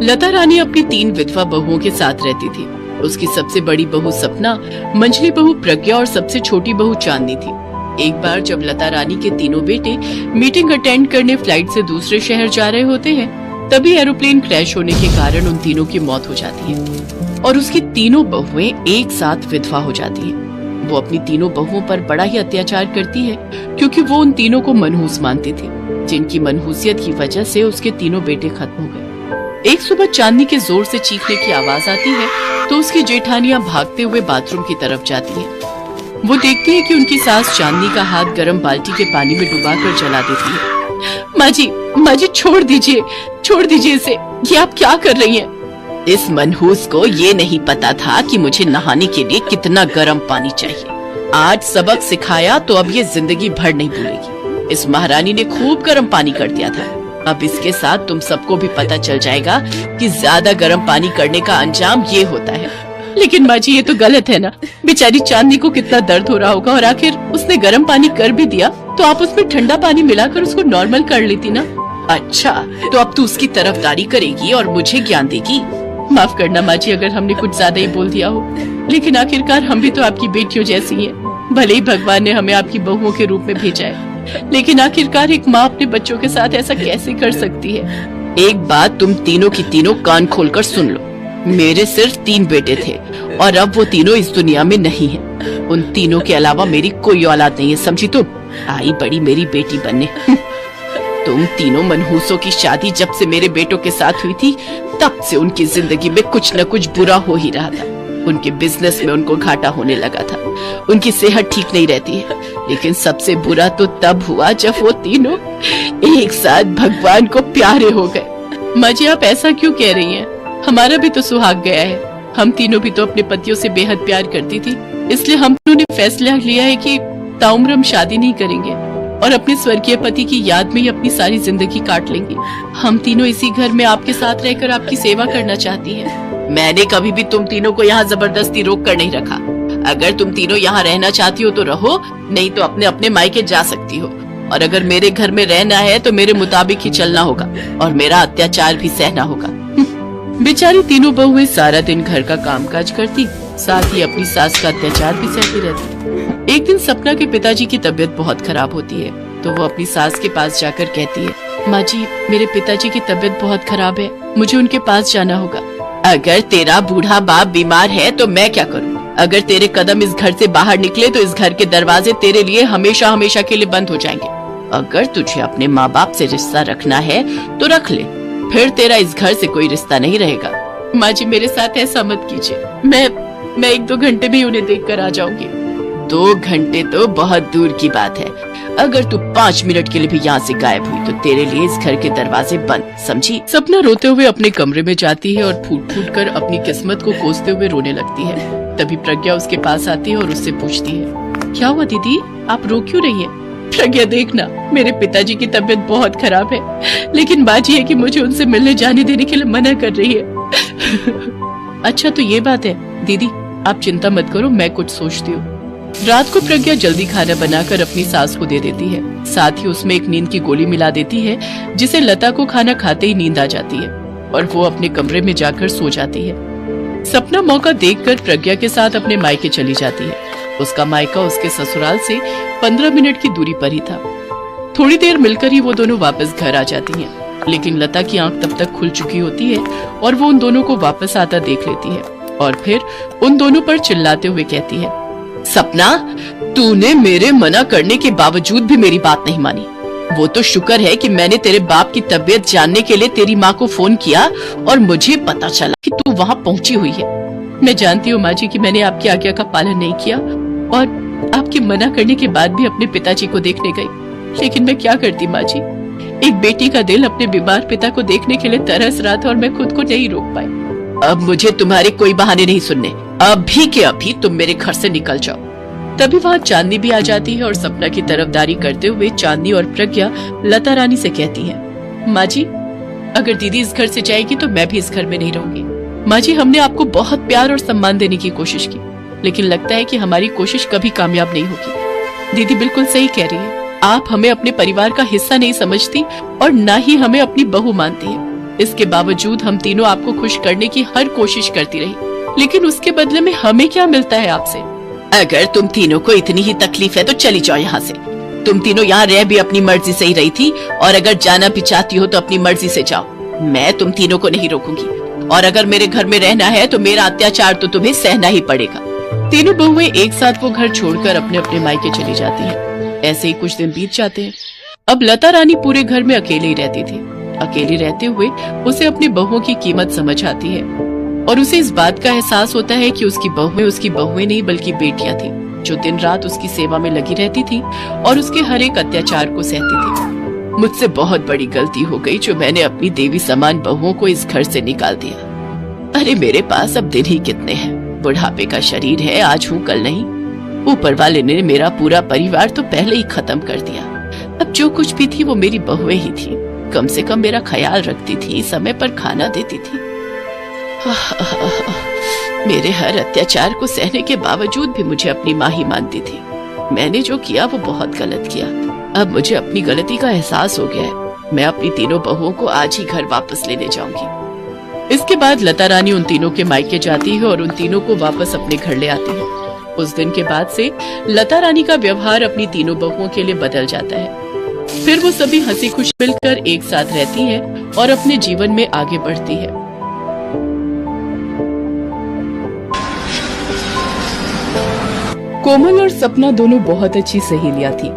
लता रानी अपनी 3 विधवा बहुओं के साथ रहती थी। उसकी सबसे बड़ी बहू सपना, मंझली बहू प्रज्ञा और सबसे छोटी बहू चांदनी थी। एक बार जब लता रानी के तीनों बेटे मीटिंग अटेंड करने फ्लाइट से दूसरे शहर जा रहे होते हैं, तभी एरोप्लेन क्रैश होने के कारण उन तीनों की मौत हो जाती है और उसकी तीनों बहुएं एक साथ विधवा हो जाती हैं। वो अपनी तीनों बहुओं पर बड़ा ही अत्याचार करती है क्योंकि वो उन तीनों को मनहूस मानती थी, जिनकी मनहूसियत की वजह से उसके तीनों बेटे खत्म हो गए। एक सुबह चांदनी के जोर से चीखने की आवाज आती है तो उसकी जेठानियां भागते हुए बाथरूम की तरफ जाती हैं। वो देखती है कि उनकी सास चांदनी का हाथ गर्म बाल्टी के पानी में डुबाकर जला देती है। माँ जी छोड़ दीजिए इसे, ये आप क्या कर रही हैं? इस मनहूस को ये नहीं पता था कि मुझे नहाने के लिए कितना गर्म पानी चाहिए। आज सबक सिखाया तो अब ये जिंदगी भर नहीं भूलेगी। इस महारानी ने खूब गर्म पानी कर दिया था। अब इसके साथ तुम सबको भी पता चल जाएगा कि ज्यादा गर्म पानी करने का अंजाम ये होता है। लेकिन माँ जी ये तो गलत है ना, बेचारी चांदनी को कितना दर्द हो रहा होगा और आखिर उसने गर्म पानी कर भी दिया तो आप उसमें ठंडा पानी मिलाकर उसको नॉर्मल कर लेती ना। अच्छा, तो अब तू उसकी तरफदारी करेगी और मुझे ज्ञान देगी? माफ करना माँ जी अगर हमने कुछ ज्यादा ही बोल दिया हो, लेकिन आखिरकार हम भी तो आपकी बेटियों जैसी हैं। भले ही भगवान ने हमें आपकी बहुओं के रूप में भेजा है, लेकिन आखिरकार एक माँ अपने बच्चों के साथ ऐसा कैसे कर सकती है? एक बात तुम तीनों की तीनों कान खोलकर सुन लो। मेरे सिर्फ 3 बेटे थे और अब वो तीनों इस दुनिया में नहीं हैं। उन तीनों के अलावा मेरी कोई औलाद नहीं है, समझी तुम? आई बड़ी मेरी बेटी बनने। तुम तीनों मनहूसों की शादी जब से मेरे बेटों के साथ हुई थी, तब से उनकी जिंदगी में कुछ न कुछ बुरा हो ही रहा था। उनके बिजनेस में उनको घाटा होने लगा था, उनकी सेहत ठीक नहीं रहती है। लेकिन सबसे बुरा तो तब हुआ जब वो तीनों एक साथ भगवान को प्यारे हो गए। माँ जी आप ऐसा क्यों कह रही हैं? हमारा भी तो सुहाग गया है। हम तीनों भी तो अपने पतियों से बेहद प्यार करती थी, इसलिए हम तीनों ने फैसला लिया है कि ताउम्र हम शादी नहीं करेंगे और अपने स्वर्गीय पति की याद में ही अपनी सारी जिंदगी काट लेंगे। हम तीनों इसी घर में आपके साथ रहकर आपकी सेवा करना चाहती हैं। मैंने कभी भी तुम तीनों को यहाँ जबरदस्ती रोक कर नहीं रखा। अगर तुम तीनों यहाँ रहना चाहती हो तो रहो, नहीं तो अपने अपने मायके जा सकती हो। और अगर मेरे घर में रहना है तो मेरे मुताबिक ही चलना होगा और मेरा अत्याचार भी सहना होगा। बेचारी तीनों बहुएं सारा दिन घर का कामकाज करती, साथ ही अपनी सास का अत्याचार भी सहती रहती। एक दिन सपना के पिताजी की तबीयत बहुत खराब होती है तो वो अपनी सास के पास जाकर कहती है, माँ जी मेरे पिताजी की तबीयत बहुत खराब है, मुझे उनके पास जाना होगा। अगर तेरा बूढ़ा बाप बीमार है तो मैं क्या करूँ? अगर तेरे कदम इस घर से बाहर निकले तो इस घर के दरवाजे तेरे लिए हमेशा हमेशा के लिए बंद हो जाएंगे। अगर तुझे अपने माँ बाप से रिश्ता रखना है तो रख ले, फिर तेरा इस घर से कोई रिश्ता नहीं रहेगा। माँ जी मेरे साथ ऐसा मत कीजिए, मैं 1-2 घंटे में उन्हें देख कर आ जाऊंगी। 2 घंटे तो बहुत दूर की बात है। अगर तू 5 मिनट के लिए भी यहाँ से गायब हुई तो तेरे लिए इस घर के दरवाजे बंद, समझी? सपना रोते हुए अपने कमरे में जाती है और फूट फूट कर अपनी किस्मत को कोसते हुए रोने लगती है। तभी प्रज्ञा उसके पास आती है और उससे पूछती है, क्या हुआ दीदी, आप रो क्यों रही हैं? प्रज्ञा देखना, मेरे पिताजी की तबीयत बहुत खराब है, लेकिन बात यह है कि मुझे उनसे मिलने जाने देने के लिए मना कर रही है। अच्छा तो ये बात है दीदी, आप चिंता मत करो, मैं कुछ सोचती हूँ। रात को प्रज्ञा जल्दी खाना बनाकर अपनी सास को दे देती है, साथ ही उसमें एक नींद की गोली मिला देती है, जिसे लता को खाना खाते ही नींद आ जाती है और वो अपने कमरे में जाकर सो जाती है। सपना मौका देखकर प्रज्ञा के साथ अपने मायके चली जाती है। उसका मायका उसके ससुराल से 15 मिनट की दूरी पर ही था। थोड़ी देर मिलकर ही वो दोनों वापस घर आ जाती हैं, लेकिन लता की आंख तब तक खुल चुकी होती है और वो उन दोनों को वापस आता देख लेती है और फिर उन दोनों पर चिल्लाते हुए कहती है, सपना तूने मेरे मना करने के बावजूद भी मेरी बात नहीं मानी। वो तो शुक्र है कि मैंने तेरे बाप की तबीयत जानने के लिए तेरी माँ को फोन किया और मुझे पता चला कि तू वहाँ पहुँची हुई है। मैं जानती हूँ माँ जी कि मैंने आपकी आज्ञा का पालन नहीं किया और आपके मना करने के बाद भी अपने पिताजी को देखने गई, लेकिन मैं क्या करती माँ जी, एक बेटी का दिल अपने बीमार पिता को देखने के लिए तरस रहा था और मैं खुद को नहीं रोक पाई। अब मुझे तुम्हारे कोई बहाने नहीं सुनने, अभी के अभी तुम मेरे घर से निकल जाओ। तभी वहाँ चांदनी भी आ जाती है और सपना की तरफदारी करते हुए चांदनी और प्रज्ञा लता रानी से कहती है, माँ जी अगर दीदी इस घर से जाएगी तो मैं भी इस घर में नहीं रहूंगी। माँ जी हमने आपको बहुत प्यार और सम्मान देने की कोशिश की, लेकिन लगता है कि हमारी कोशिश कभी कामयाब नहीं होगी। दीदी बिल्कुल सही कह रही है, आप हमें अपने परिवार का हिस्सा नहीं समझती और न ही हमें अपनी बहू मानती है। इसके बावजूद हम तीनों आपको खुश करने की हर कोशिश करती रही, लेकिन उसके बदले में हमें क्या मिलता है आपसे? अगर तुम तीनों को इतनी ही तकलीफ है तो चली जाओ यहाँ से। तुम तीनों यहाँ रह भी अपनी मर्जी से ही रही थी, और अगर जाना भी चाहती हो तो अपनी मर्जी से जाओ। मैं तुम तीनों को नहीं रोकूंगी, और अगर मेरे घर में रहना है तो मेरा अत्याचार तो तुम्हें सहना ही पड़ेगा। तीनों बहुएं एक साथ वो घर छोड़कर अपने अपने मायके चली जाती हैं। ऐसे ही कुछ दिन बीत जाते हैं। अब लता रानी पूरे घर में अकेले ही रहती थी। अकेले रहते हुए उसे अपनी बहुओं की कीमत समझ आती है, और उसे इस बात का एहसास होता है कि उसकी बहुएं नहीं बल्कि बेटियां थी, जो दिन रात उसकी सेवा में लगी रहती थी और उसके हर एक अत्याचार को सहती थी। मुझसे बहुत बड़ी गलती हो गई जो मैंने अपनी देवी समान बहुओं को इस घर से निकाल दिया। अरे मेरे पास अब दिन ही कितने हैं, बुढ़ापे का शरीर है, आज हूँ कल नहीं। ऊपर वाले ने मेरा पूरा परिवार तो पहले ही खत्म कर दिया। अब जो कुछ भी थी वो मेरी बहुएं ही थी। कम से कम मेरा ख्याल रखती थी, समय पर खाना देती थी। मेरे हर अत्याचार को सहने के बावजूद भी मुझे अपनी माँ ही मानती थी। मैंने जो किया वो बहुत गलत किया। अब मुझे अपनी गलती का एहसास हो गया है। मैं अपनी तीनों बहुओं को आज ही घर वापस लेने जाऊंगी। इसके बाद लता रानी उन तीनों के मायके जाती है और उन तीनों को वापस अपने घर ले आती है। उस दिन के बाद से लता रानी का व्यवहार अपनी तीनों बहुओं के लिए बदल जाता है। फिर वो सभी हंसी खुशी मिलकर एक साथ रहती है और अपने जीवन में आगे बढ़ती है। कोमल और सपना दोनों बहुत अच्छी सहेलियां थी।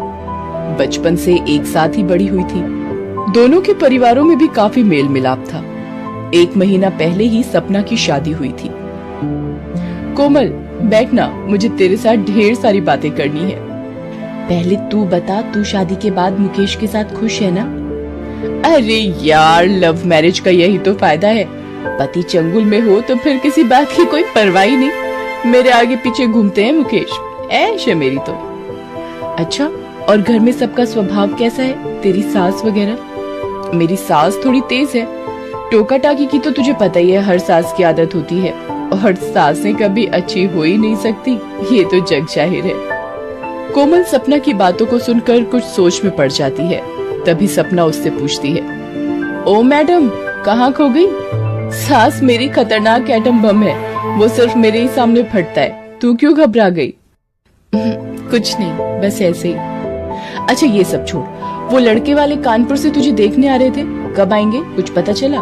बचपन से एक साथ ही बड़ी हुई थी। दोनों के परिवारों में भी काफी मेल मिलाप था। 1 महीना पहले ही सपना की शादी हुई थी। कोमल बैठना, मुझे तेरे साथ ढेर सारी बातें करनी है। पहले तू बता, तू शादी के बाद मुकेश के साथ खुश है ना? अरे यार, लव मैरिज का यही तो फायदा है। पति चंगुल में हो तो फिर किसी बात की कोई परवाह ही नहीं। मेरे आगे पीछे घूमते हैं मुकेश, ऐश है मेरी तो। अच्छा, और घर में सबका स्वभाव कैसा है, तेरी सास वगैरह? मेरी सास थोड़ी तेज है। टोका टाकी की तो तुझे पता ही है, हर सास की आदत होती है, और सासें कभी अच्छी हो ही नहीं सकती, ये तो जग जाहिर है। कोमल सपना की बातों को सुनकर कुछ सोच में पड़ जाती है। तभी सपना उससे पूछती है, ओ मैडम, कहाँ खो गई? सास मेरी खतरनाक एटम बम है, वो सिर्फ मेरे ही सामने फटता है। तू क्यों घबरा गई? कुछ नहीं, बस ऐसे ही। अच्छा ये सब छोड़, वो लड़के वाले कानपुर से तुझे देखने आ रहे थे, कब आएंगे, कुछ पता चला?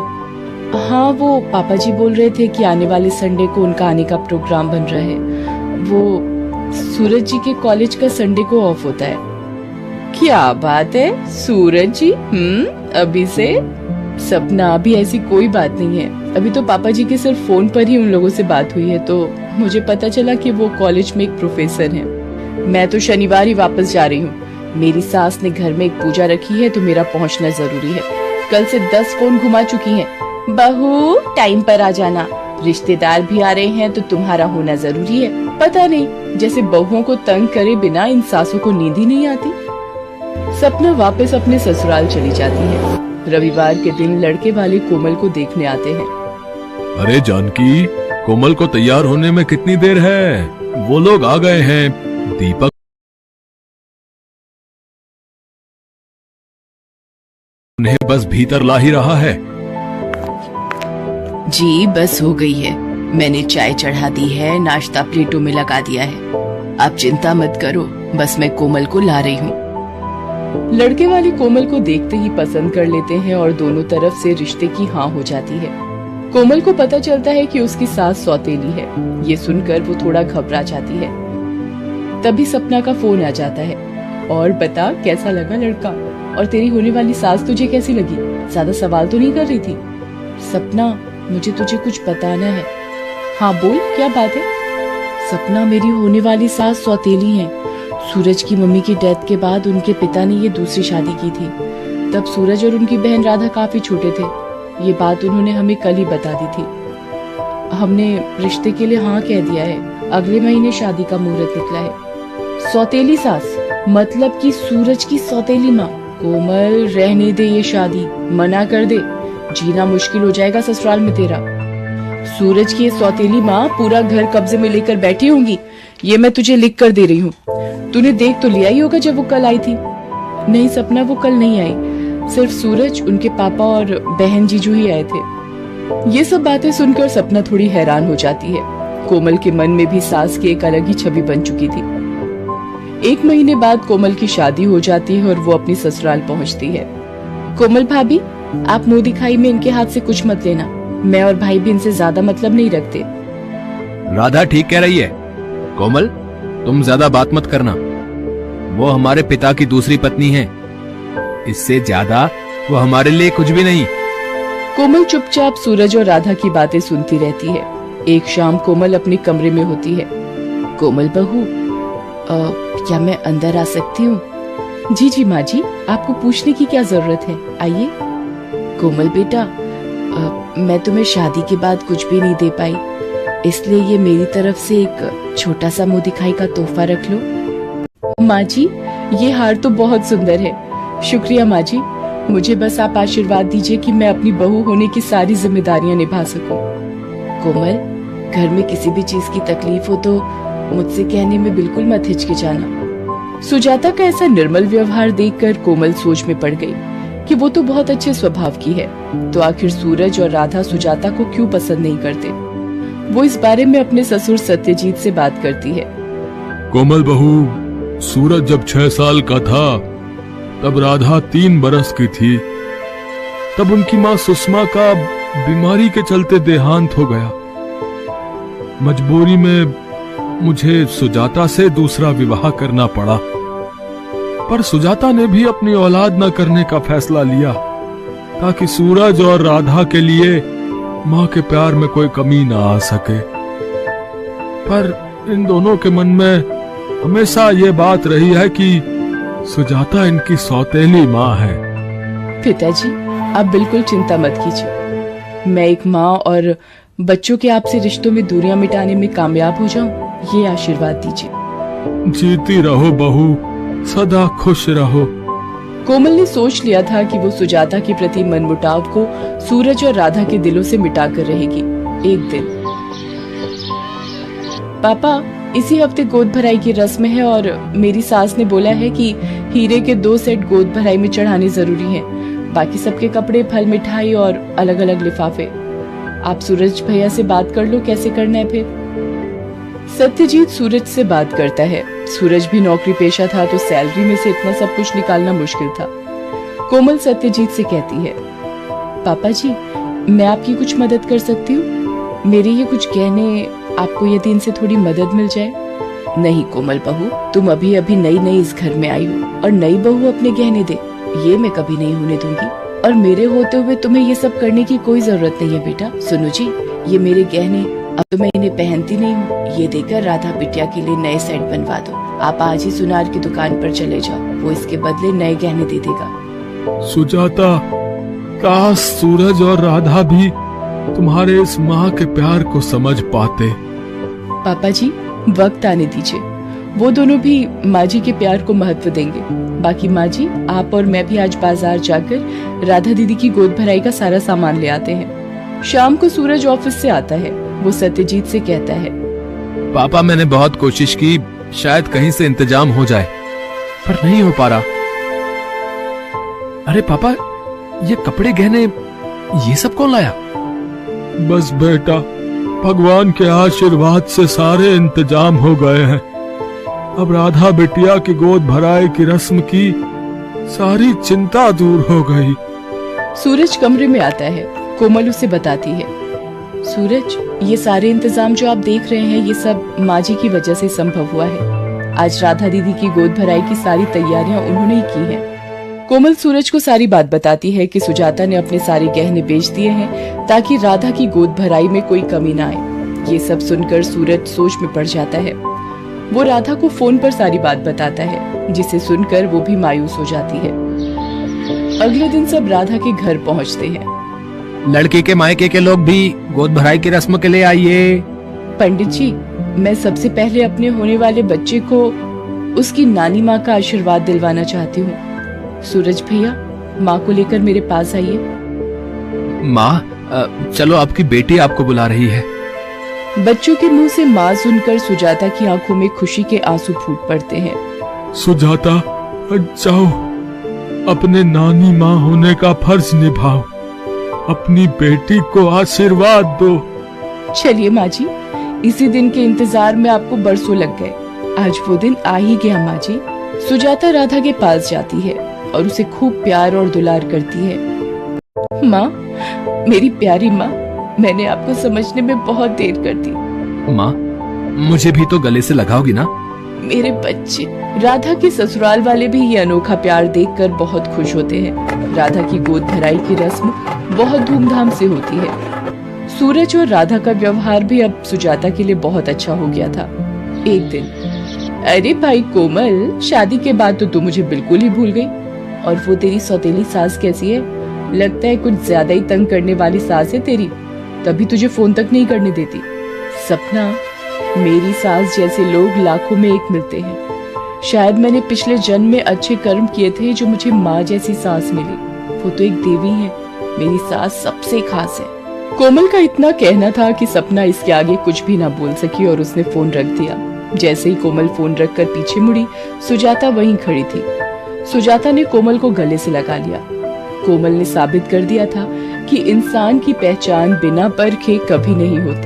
हाँ, वो पापा जी बोल रहे थे कि आने वाले संडे को उनका आने का प्रोग्राम बन रहा है। वो सूरज जी के कॉलेज का संडे को ऑफ होता है। क्या बात है, सूरज जी? अभी से? सपना, अभी ऐसी कोई बात नहीं है। अभी तो पापा जी के सिर्फ फोन पर ही उन लोगों से बात हुई है, तो मुझे पता चला कि वो कॉलेज में एक प्रोफेसर हैं। मैं तो शनिवार ही वापस जा रही हूँ। मेरी सास ने घर में एक पूजा रखी है, तो मेरा पहुँचना जरूरी है। कल से 10 फोन घुमा चुकी हैं। बहू टाइम पर आ जाना, रिश्तेदार भी आ रहे हैं तो तुम्हारा होना जरूरी है। पता नहीं, जैसे बहुओं को तंग करे बिना इन सासों को नींद ही नहीं आती। सपना वापस अपने ससुराल चली जाती है। रविवार के दिन लड़के वाले कोमल को देखने आते हैं। अरे जानकी, कोमल को तैयार होने में कितनी देर है? वो लोग आ गए हैं। दीपक उन्हें बस भीतर ला ही रहा है। जी बस हो गई है, मैंने चाय चढ़ा दी है, नाश्ता प्लेटों में लगा दिया है। आप चिंता मत करो, बस मैं कोमल को ला रही हूँ। लड़के वाले कोमल को देखते ही पसंद कर लेते हैं और दोनों तरफ से रिश्ते की हाँ हो जाती है। कोमल को पता चलता है कि उसकी सास सौतेली है। ये सुनकर वो थोड़ा घबरा जाती है। तभी सपना का फोन आ जाता है। और बता, कैसा लगा लड़का, और तेरी होने वाली सास तुझे कैसी लगी? ज्यादा सवाल तो नहीं कर रही थी? सपना, मुझे तुझे कुछ बताना है। हाँ बोल, क्या बात है? सपना, मेरी होने वाली सास सौतेली हैं। सूरज की मम्मी की डेथ के बाद उनके पिता ने ये दूसरी शादी की थी। तब सूरज और उनकी बहन राधा काफी छोटे थे। ये बात उन्होंने हमें कल ही बता दी थी। हमने रिश्ते के लिए हाँ कह दिया है। अगले महीने शादी का मुहूर्त निकला है। सौतेली सास मतलब कि सूरज की सौतेली माँ। कोमल, रहने दे ये शादी, मना कर दे, जीना मुश्किल हो जाएगा ससुराल में तेरा। सूरज की ये सौतेली माँ पूरा घर कब्जे में लेकर बैठी होंगी, ये मैं तुझे लिख कर दे रही हूँ। तूने देख तो लिया ही होगा जब वो कल आई थी। नहीं सपना, वो कल नहीं आई। सिर्फ सूरज, उनके पापा और बहन जीजू ही आए थे। ये सब बातें सुनकर सपना थोड़ी हैरान हो जाती है। कोमल के मन में भी सास की एक अलग ही छवि बन चुकी थी। 1 महीने बाद कोमल की शादी हो जाती है और वो अपनी ससुराल पहुंचती है। कोमल भाभी, आप मुंह दिखाई में इनके हाथ से कुछ मत लेना। मैं और भाई भी इनसे ज्यादा मतलब नहीं रखते। राधा ठीक कह रही है। कोमल, तुम ज्यादा बात मत करना। वो हमारे पिता की दूसरी पत्नी है। इससे ज्यादा वो हमारे लिए कुछ भी नहीं। कोमल चुपचाप सूरज और राधा की बातें सुनती रहती है। एक शाम कोमल अपने कमरे में होती है। कोमल बहू, क्या मैं अंदर आ सकती हूँ? जी जी माँ जी, आपको पूछने की क्या जरूरत है, आइए। कोमल बेटा, मैं तुम्हें शादी के बाद कुछ भी नहीं दे पाई, इसलिए ये मेरी तरफ से एक छोटा सा मुंह दिखाई का तोहफा रख लो। माँ जी, ये हार तो बहुत सुंदर है। शुक्रिया माँ जी। मुझे बस आप आशीर्वाद दीजिए कि मैं अपनी बहू होने की सारी जिम्मेदारियां निभा सकूं। कोमल, घर में किसी भी चीज की तकलीफ हो तो मुझसे कहने में बिल्कुल मत हिचकिचाना। सुजाता का ऐसा निर्मल व्यवहार देखकर कोमल सोच में पड़ गई कि वो तो बहुत अच्छे स्वभाव की है, तो आखिर सूरज और राधा सुजाता को क्यों पसंद नहीं करते। वो इस बारे में अपने ससुर सत्यजीत से बात करती है। कोमल बहू, सूरज जब 6 साल का था तब राधा 3 बरस की थी। तब उनकी माँ सुषमा का बीमारी के चलते देहांत हो गया। मजबूरी में मुझे सुजाता से दूसरा विवाह करना पड़ा, पर सुजाता ने भी अपनी औलाद न करने का फैसला लिया ताकि सूरज और राधा के लिए माँ के प्यार में कोई कमी ना आ सके। पर इन दोनों के मन में हमेशा ये बात रही है कि सुजाता इनकी सौतेली माँ है। पिताजी, आप बिल्कुल चिंता मत कीजिए। मैं एक माँ और बच्चों के आपसे रिश्तों में दूरियां मिटाने में कामयाब हो जाऊं, ये आशीर्वाद दीजिए। जीती रहो बहू, सदा खुश रहो। कोमल ने सोच लिया था कि वो सुजाता के प्रति मनमुटाव को सूरज और राधा के दिलों से मिटाकर रहेगी। एक दिन, पापा, इसी हफ्ते गोद भराई की रस्म है और मेरी सास ने बोला है कि हीरे के 2 सेट गोद भराई में चढ़ाने जरूरी हैं। बाकी सबके कपड़े, फल, मिठाई और अलग अलग लिफाफे। आप सूरज भैया से बात कर लो कैसे करना है फिर। सत्यजीत सूरज से बात करता है। सूरज भी नौकरी पेशा था तो सैलरी में से इतना सब कुछ निकालना मुश्किल था। कोमल सत्यजीत से कहती है, पापा जी, मैं आपकी कुछ मदद कर सकती हूँ? मेरे ये कुछ गहने, आपको यदि इनसे थोड़ी मदद मिल जाए। नहीं कोमल बहू, तुम अभी अभी नई नई इस घर में आई हो और नई बहू अपने गहने दे, ये मैं कभी नहीं होने दूंगी। और मेरे होते हुए तुम्हें ये सब करने की कोई जरूरत नहीं है बेटा। सुनो जी, ये मेरे गहने, अब तो मैं इन्हें पहनती नहीं हूँ, ये देकर राधा बिटिया के लिए नए सेट बनवा दो। आप आज ही सुनार की दुकान पर चले जाओ, वो इसके बदले नए गहने दे देगा। सुजाता, काश सूरज और राधा भी तुम्हारे इस माँ के प्यार को समझ पाते। पापा जी, वक्त आने दीजिए, वो दोनों भी माँ जी के प्यार को महत्व देंगे। बाकी माँ जी, आप और मैं भी आज बाजार जाकर राधा दीदी की गोद भराई का सारा सामान ले आते हैं। शाम को सूरज ऑफिस से आता है। वो सत्यजीत से कहता है, पापा, मैंने बहुत कोशिश की, शायद कहीं से इंतजाम हो जाए, पर नहीं हो पा रहा। अरे पापा, ये कपड़े, गहने, ये सब कौन लाया? बस बेटा, भगवान के आशीर्वाद से सारे इंतजाम हो गए हैं। अब राधा बिटिया की गोद भराई की रस्म की सारी चिंता दूर हो गई। सूरज कमरे में आता है। कोमल उसे बताती है, सूरज, ये सारे इंतजाम जो आप देख रहे हैं, ये सब माँ जी की वजह से संभव हुआ है। आज राधा दीदी की गोद भराई की सारी तैयारियां उन्होंने ही की हैं। कोमल सूरज को सारी बात बताती है कि सुजाता ने अपने सारे गहने बेच दिए हैं ताकि राधा की गोद भराई में कोई कमी ना आए। ये सब सुनकर सूरज सोच में पड़ जाता है। वो राधा को फोन पर सारी बात बताता है, जिसे सुनकर वो भी मायूस हो जाती है। अगले दिन सब राधा के घर पहुंचते हैं। लड़के के मायके के लोग भी गोद भराई की रस्म के लिए आइए। पंडित जी, मैं सबसे पहले अपने होने वाले बच्चे को उसकी नानी माँ का आशीर्वाद दिलवाना चाहती हूँ। सूरज भैया, माँ को लेकर मेरे पास आइए। माँ, चलो, आपकी बेटी आपको बुला रही है। बच्चों के मुंह से माँ सुनकर सुजाता की आंखों में खुशी के आंसू फूट पड़ते हैं। सुजाता, जाओ, अपने नानी माँ होने का फर्ज निभाओ, अपनी बेटी को आशीर्वाद दो। चलिए माँ जी, इसी दिन के इंतजार में आपको बरसों लग गए। आज वो दिन आ ही गया माँ जी। सुजाता राधा के पास जाती है और उसे खूब प्यार और दुलार करती है। माँ, मेरी प्यारी माँ, मैंने आपको समझने में बहुत देर कर दी। माँ, मुझे भी तो गले से लगाओगी ना? मेरे बच्चे। राधा के ससुराल वाले भी ये अनोखा प्यार देखकर बहुत खुश होते हैं। राधा की गोद भराई की रस्म बहुत धूमधाम से होती है। सूरज और राधा का व्यवहार भी अब सुजाता के लिए बहुत अच्छा हो गया था। एक दिन, अरे भाई कोमल, शादी के बाद तो तू मुझे बिल्कुल ही भूल गई। और वो तेरी सौतेली सास कैसी है? लगता है कुछ ज्यादा ही तंग करने वाली सास है तेरी, तभी तुझे फोन तक नहीं करने देती। सपना, मेरी सास जैसे लोग लाखों में एक मिलते हैं। शायद मैंने पिछले जन्म में अच्छे कर्म किए थे जो मुझे माँ जैसी सास मिली। वो तो एक देवी है। मेरी सास सबसे खास है। कोमल का इतना कहना था कि सपना इसके आगे कुछ भी ना बोल सकी और उसने फोन रख दिया। जैसे ही कोमल फोन रखकर पीछे मुड़ी, सुजाता वहीं खड़ी थी। सुजाता ने कोमल को गले से लगा लिया। कोमल ने साबित कर दिया था कि इंसान की पहचान बिना परखे कभी नहीं होती।